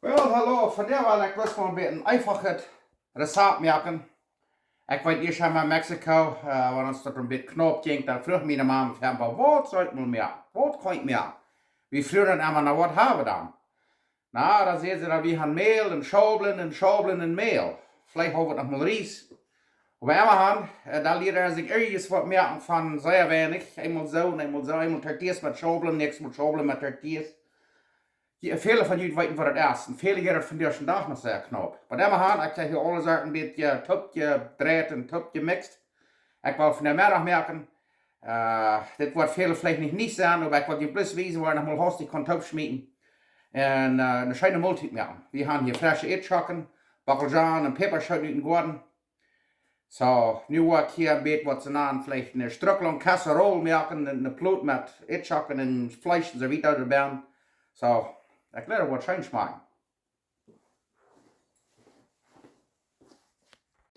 Wel, hallo, van der wil ik best wel een beetje einfach het recept maken. Ik weet eerst in Mexico, wanneer het een beetje knop ging, dan vroeg mijn mama van, wat zou ik meer? Wat kan ik meer? We vroegen immer, nou, wat hebben we dan? Nou, dan zeggen ze, dat we gaan meel en schobelen en meel. Vielleicht hebben we nog mal Ries. Op de andere hand, da leren zich ergens wat merken van zeer weinig. Eenmaal zo, eenmaal tortillas met schobelen, niks met schobelen met tortillas. Viele von jullie weten wat het is. En vele jaren van deze dag nog zeer knap. Bij de hand, ik zeg hier alles uit een beetje tupje draait en tupje mixt. Ik wil van de middag merken, dit wordt vele vielleicht niet zijn, maar ik wil je plus wijzen waar ik nog mal hastig kan tupschmieden. En een schijne multitude merken. We hebben hier frische Ätschoken, Bacaljan en peperschoten uit de garden. So, nu wil ik hier een beetje wat ze naam, vielleicht een Schtrucklaunt Casserole merken, een ploot met Ätschoken en vlees en zo weiter erbij. So, ik laat wat schijn smaken.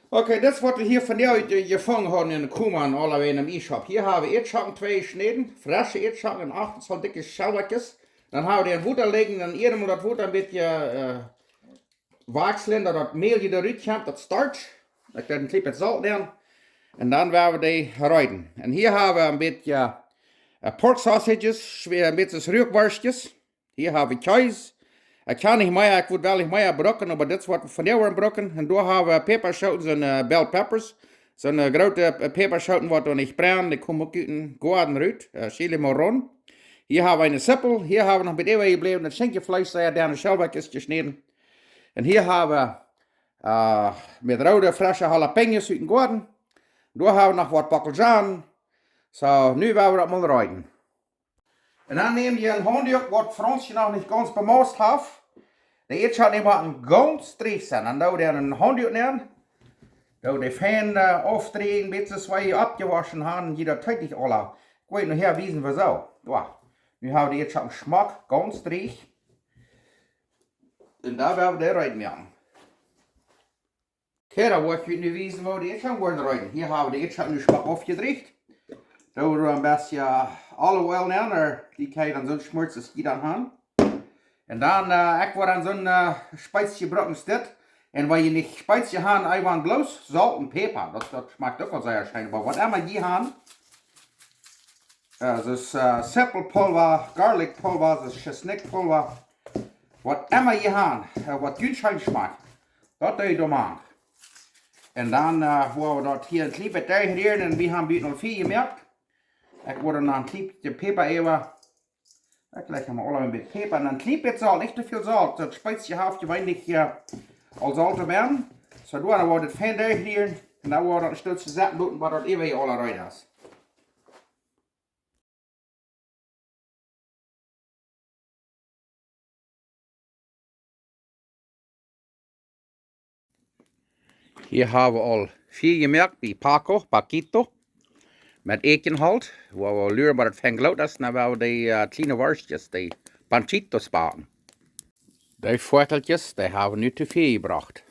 Oké, dat is wat we hier van jou gevangen hebben in de Kuhmann, alle in de e-shop. Hier hebben we Ätschoken 2 gesneden, frische Ätschoken in 8 zo dikke schelletjes. Dan hebben we die in Water liggen en eerder moet dat Water een beetje waakselen, dat het meelje eruit komt, dat starch. Ik laat een klein zout in. En dan werden we die rijden. En hier hebben we een beetje pork sausages, een beetje ruikworstjes. Hier hebben we kaas. Ik kan niet meer, ik wil wel niet meer brokken, maar dit is wat we van jou brokken. En daar hebben we peperschoten en bell peppers. Zo'n grote peperschoten wat we niet branden, die komen ook uit een garden uit, chili marron. Hier hebben we een sippel, hier hebben we nog bij de gebleven, het schenkjevlees dat daar in de schelbakjes gesneden. En hier hebben we met rode frisse jalapenos uit de garden. Daar hebben we nog wat bacaljan. Zo, nu willen we dat maar rijden. En dan neem je een handdoek wat Fransje nog niet ganz bemaast heeft. De eerste neem je een ganz streef zijn. Dan doe je een handdoek neer. Doe de fan afdrehen, een beetje zoals je abgewaschen hebben. Je dat tijd niet alle. Ik weet nog hier wiesen we zo. Ja. Nu hebben we jetzt een smaak, ganz streef. En daar willen we de rijden mee. Kijk, dan word je nu wiesen waar de eerste worden rijden. Hier hebben we de eerste nu smaak afgedreigd. Doe er een beetje olive oil neer, die kan je dan zo'n schmurts als die dan hebben. En dan, ik word dan zo'n spijsje brokken stit. En waar je niet spijsje hebt, einfach bloos zout en peper. Dat smaakt ook wel zeer schijnbaar. Wat immer die hebben, dus seppelpulver, garlic pulver, dus chesnikpulver. Wat immer je hebt, wat goed schijn smaakt, dat doe je dan aan. En dan worden we dat hier een klein beetje tegen en we hebben buiten al 4 gemerkt. Ik word dan een klein peper even. Ik leg hem al een beetje peper en een klein beetje zout, niet te veel zout. Dat spijsje heeft je weinig al zout te werden. Zo dan wordt het fijn tegen en dan wordt het een stukje zetten doen waar dat even al eruit is. Hier hebben we al 4 gemerkt bij Paquito. Met ekenhout, waar we leren waar het van groot is, dan willen we die kleine worstjes, die panchitos bakken. Die vierteltjes, die hebben we nu te veel gebracht.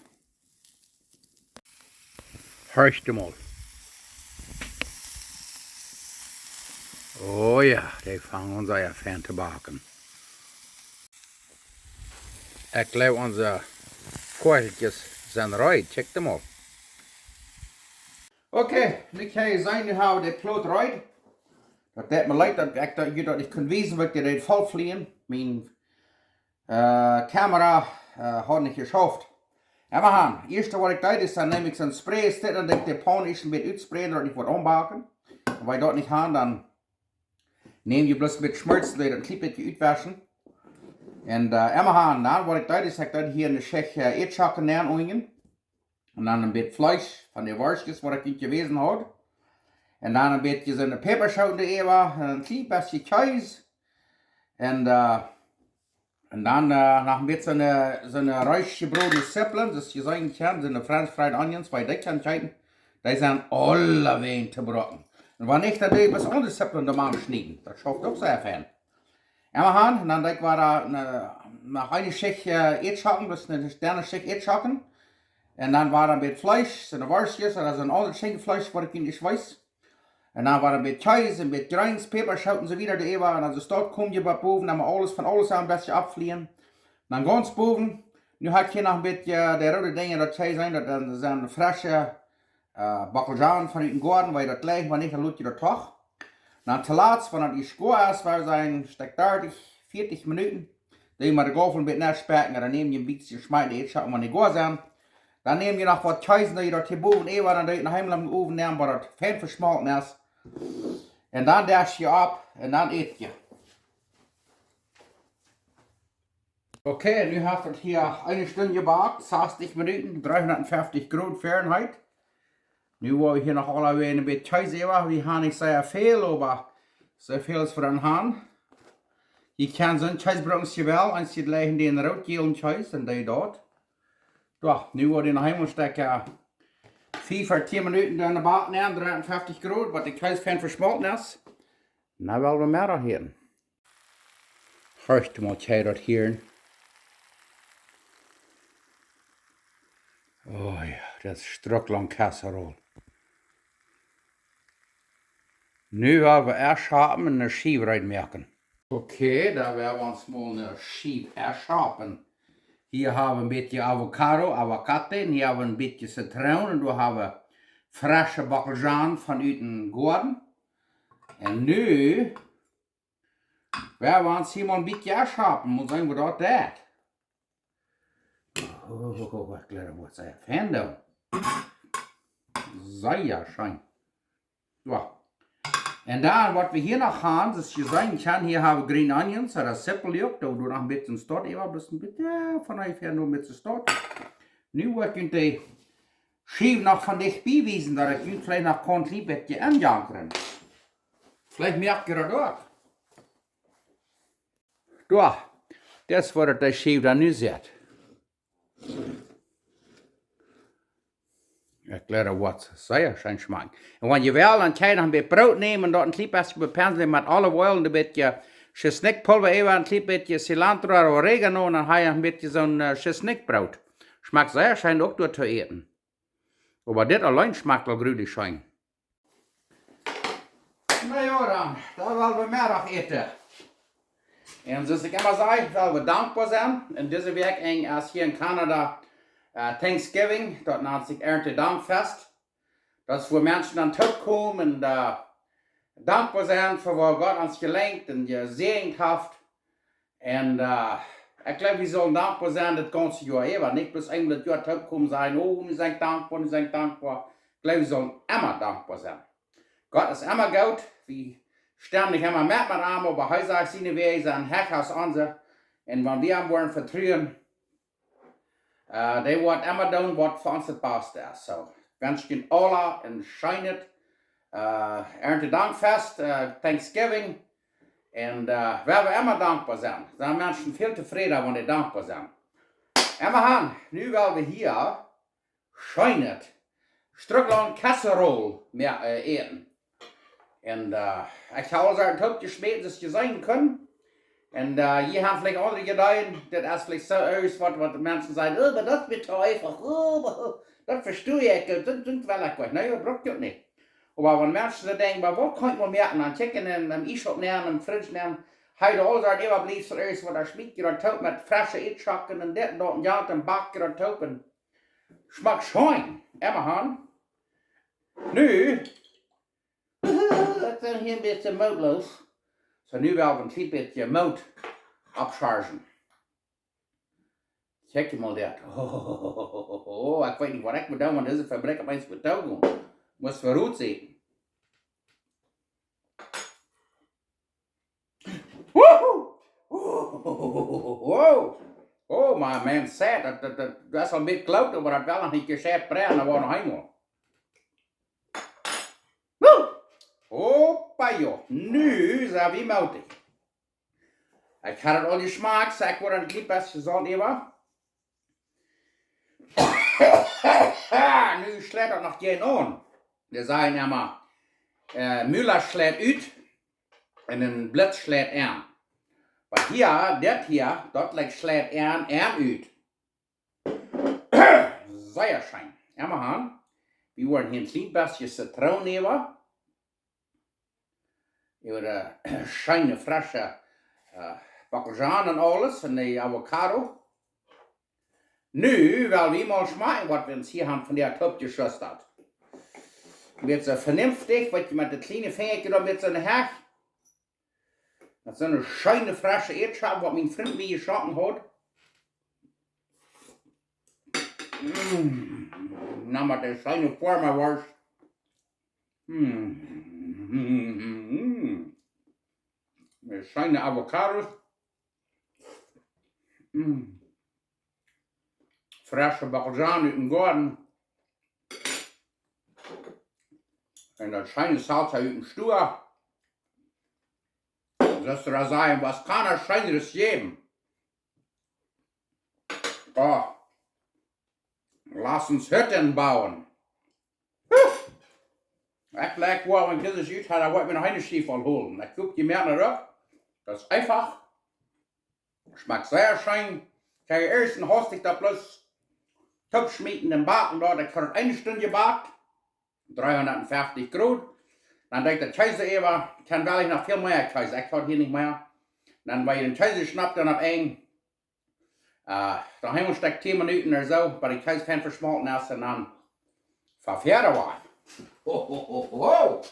Hörst du mal. Oh ja, die vangen ons ja fan te bakken. Ik geloof onze vierteltjes zijn eruit, check them mal. Oké, nu kan je zien, nu hebben we dit kloot eruit. Dat deed me leid dat ik dat niet kon wijzen, wat je dit vol vliegen. Mijn camera had niet geschaft. En we gaan, het eerste wat ik deed is, dan neem ik zo'n spray, en dat ik de pan eerst een beetje uitsprayen, dat ik wat aanbaken. En als je dat niet gaan, dan neem je bloos een beetje schmurts, dat je een klein beetje uitwaschen. En we gaan, dan wat ik deed is, ik deed hier een Schicht Ätschoken neer. En dan een beetje vlees van de worstjes wat ik niet gewezen had. En dan een beetje zo'n peperschoten even, een klein beetje kaas. En dan nog een beetje zo'n reich gebroden sippelen, dus je zeggen kan, zo'n French fried onions, bij die kan kijken. Die zijn alle ween te brokken. En wanneer niet, dan doe je was anders sippelen de man snijden. Dat schafft ook zeer fijn. En we gaan, en dan denk ik waar nog een Schicht Ätschoken, dus een derde Schicht Ätschoken. En dan war een beetje vlees, zo'n worstjes, dat is een ander schinkenvlees wat ik niet weet. En dan war een beetje kaas, een beetje grains, peperschoten, zo wieder de Ewa. En als de stad kom je bij boven, dan moet alles van alles aan een beetje abvliegen. Dann ganz boven. Nu heb ik hier nog een beetje de rode dingen dat zij zijn. Dat zijn frisse bakkeljan vanuit de garden, waar je dat ligt, maar niet, dan loot je dat toch. Dan te laatst, wanneer die schoon is, waar zijn stek 30, 40 minuten. Dan je maar de golf een beetje naspijken en dan neem je een beetje smijt de eetschokken van die gaar zijn. Dan neem je nog wat cheese dat je dat hier boven even en dan je nog helemaal in de oven neemt, waar dat fijn versmolten is. En dan dash je op en dan eet je. Okay, nu heeft het hier eine Stunde gebakt, 60 Minuten, 350 Grad Fahrenheit. Nu wil ich hier noch alle ein bisschen Cheese hebben. Wir haben nicht sehr viel, aber so viel ist für den Hahn. Je kan zo'n Cheese brandje wel, en je leggen die in de roodgeel Cheese, en die dat. Ja, nu wordt hij nog helemaal stekken 4 voor 10 minuten door de bak neer, 350 Grad, wat de Cheese fijn versmolten is. Nou willen we meer heen. Hörst du mal, Cheese dat hier. Oh ja, dat is Schtrucklaunt Casserole. Nu willen we eerst schapen en een schijf reinmerken. Okay, da werden wir uns mal eine Scheibe erschapen. Hier haben wir ein bisschen Avocado, hier haben wir ein bisschen Zitronen und da haben wir frische Bakkeljan von den Garten. Und nu werden wir uns hier mal ein bisschen erschapen und sagen wir dort das. Oh, was glaube ich, was ist das Fan da? Sehr schön. Ja. En dan wat we hier nog gaan, dus je zien kan, hier hebben we green onions, dat is simpel ook, dat we nog een beetje stort, even een beetje, vanuit hier nog een beetje stort. Nu wordt je de schijf nog van dichtbij wijzen, dat ik je vielleicht nog een klein beetje aanjankeren. Vielleicht merkt je dat ook. Ja, dat is wat de schijf dan nu zit. Ik leer wat zeer schön schmecken. En wanneer je wel, dan kan je nog een beetje brood nemen en dat een klein beetje bepenselen met olive oil en een beetje chesnickpulver, even een klein beetje cilantro en oregano en dan heb je een beetje zo'n chesnickbrood. Schmeckt zeer schön ook door te eten. Maar dit alleen schmeckt al gruwelijk schön. Nou ja dan willen we middag eten. En zoals ik immer zei, willen we dankbaar zijn. En deze week is hier in Canada Thanksgiving, dat nennt sich Erntedankfest. Dat is voor mensen dan terugkomen en dankbaar zijn voor wat God ons gelenkt en gezegend heeft. En ik geloof, we zullen dankbaar zijn dat ganze jaar even. Niet bloß einmal das Jahr terugkomen zijn, oh, we zijn dankbaar, we zijn dankbaar. Ik geloof, we zullen immer dankbaar zijn. God is immer goed. We stemmen nicht immer mit an, aber hij sagt, seine Wege zijn hecht als onze. En wanneer we hem worden vertrouwen, die wordt immer doen wat voor ons het beste is. So, wens je alle een schönes Erntedankfest, Thanksgiving. En we hebben immer dankbaar zijn. Zijn mensen veel tevreden wanneer die dankbaar zijn. En we gaan, nu willen we hier schönes Schtrucklaunt Casserole eten. En ik ga alles uit het hoofd gesmeed, dat je zijn kunnen. En je hebt vielleicht andere gedaan, dat is vielleicht so aus, wat de mensen zeggen, oh, maar dat is te einfach, oh, dat verstehe ik, dat wil ik niet. Nee, dat braucht je ook niet. Maar wanneer mensen denken, maar wat kan ik wel merken, dan checken in een e-shop nemen, een fridge nemen, hij de alles uit even blijft zo uit, wat daar schmiert je dat met frisse Ätschoken en dit en dat en ja, dan bak je dat open. Schmeckt schön, immer han. Nu, dat zijn hier een beetje moodloos. So nu willen we een klein beetje mout opschargen. Check je mal dat. Oh, ik weet niet wat ik moet doen, want deze fabriek op eens moet doen. Moet verroet zitten. Woehoe! Oh, maar man zei, dat is al een beetje kloot, maar dat wel nog een keer zet breien, dan wordt nog helemaal. Hoppa joh, nu zijn we moutig. Ik had het al gesmaakt, zeg maar een klein beetje zout even. Nu slaat dat nog geen aan. We zeggen immer, Müller slaat uit en een blitz slaat aan. Maar hier, dit hier, dat lijkt slaat aan en uit. Zeer schön. Immer aan. We worden hier een klein beetje citroen nemen. Über schöne, frische Bakkeljan en alles, en die avocado. Nu, weil wir mal schmecken, was wir uns hier haben von der Top geschossen hat. Wird so vernünftig, weil ich mit der kleinen Finger genommen mit so einer Hack. Das ist so eine schöne, frische Ätschoken, was mein Freund mir geschossen hat. Na, mit der schönen Formenwurst. Mit schönen Avocados. Frische Bacaljan aus dem Garten. Und das schöne Salz aus dem Stuhl. Sollst du da sagen, was kann er Schöneres geben? Oh. Lass uns Hütten bauen. Ich leg wohl, wenn dieses Jüt hat, er wollte mir noch eine Stiefel holen. Ich guck die mehr nach. Das ist einfach. Schmeckt sehr schön. Der ersten hast ich da bloß Topfschmieden im Backen da, der hat eine Stunde gebackt. 350 Grad. Dann denkt der Käse über, kann weil ich noch viel mehr Käse, ich habe hier nicht mehr. Dann weil ich den Käse schnappt, dann ab eng. Da haben wir steckt 10 Minuten oder so, weil die Käse kann verschmolzen ist und dann verfährt er. Ho, ho, ho, ho.